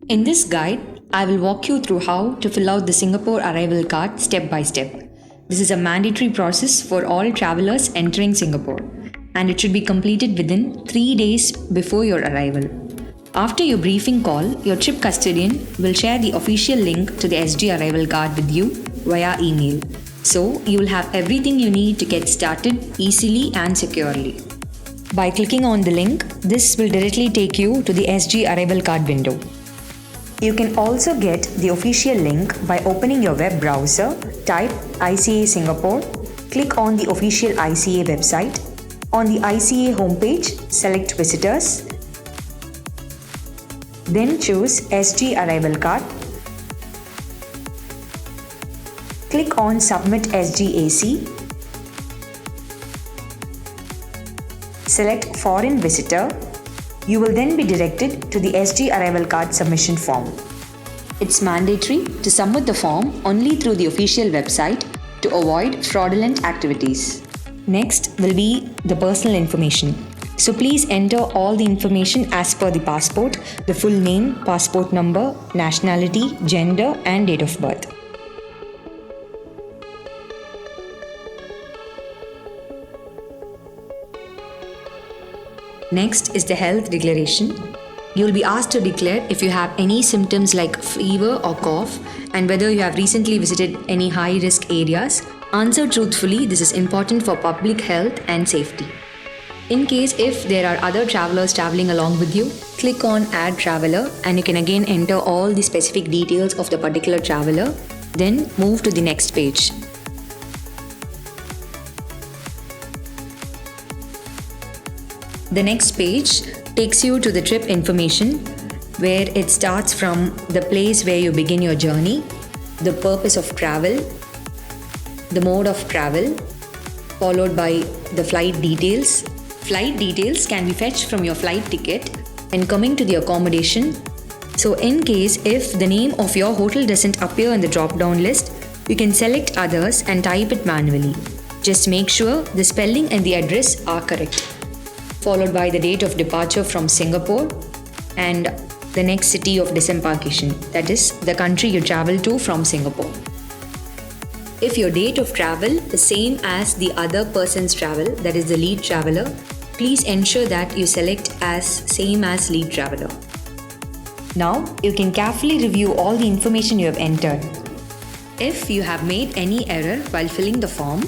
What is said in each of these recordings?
In this guide, I will walk you through how to fill out the Singapore arrival card step by step. This is a mandatory process for all travelers entering Singapore, and it should be completed within 3 days before your arrival. After your briefing call, your trip custodian will share the official link to the SG arrival card with you via email. So, you will have everything you need to get started easily and securely. By clicking on the link, this will directly take you to the SG arrival card window. You can also get the official link by opening your web browser, type ICA Singapore, click on the official ICA website. On the ICA homepage, select Visitors, then choose SG Arrival Card. Click on Submit SGAC. Select Foreign Visitor. You will then be directed to the SG Arrival Card submission form. It's mandatory to submit the form only through the official website to avoid fraudulent activities. Next will be the personal information. So please enter all the information as per the passport, the full name, passport number, nationality, gender, and date of birth. Next is the health declaration. You will be asked to declare if you have any symptoms like fever or cough and whether you have recently visited any high-risk areas. Answer truthfully. This is important for public health and safety. In case if there are other travelers traveling along with you, click on Add Traveler and you can again enter all the specific details of the particular traveler. Then move to the next page. The next page takes you to the trip information, where it starts from the place where you begin your journey, the purpose of travel, the mode of travel, followed by the flight details. Flight details can be fetched from your flight ticket and coming to the accommodation. So in case if the name of your hotel doesn't appear in the drop-down list, you can select others and type it manually. Just make sure the spelling and the address are correct. Followed by the date of departure from Singapore and the next city of disembarkation, that is, the country you travel to from Singapore. If your date of travel is same as the other person's travel, that is the lead traveler, please ensure that you select as same as lead traveler. Now, you can carefully review all the information you have entered. If you have made any error while filling the form,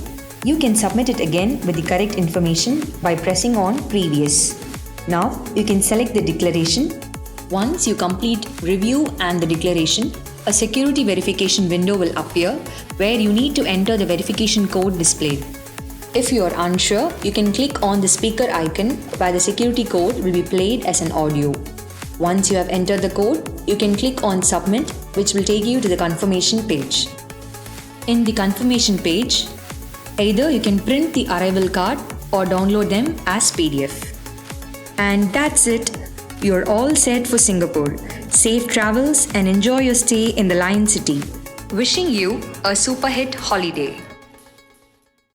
you can submit it again with the correct information by pressing on Previous. Now, you can select the declaration. Once you complete review and the declaration, a security verification window will appear where you need to enter the verification code displayed. If you are unsure, you can click on the speaker icon where the security code will be played as an audio. Once you have entered the code, you can click on Submit, which will take you to the confirmation page. In the confirmation page, either you can print the arrival card or download them as PDF. And that's it. You're all set for Singapore. Safe travels and enjoy your stay in the Lion City. Wishing you a super hit holiday.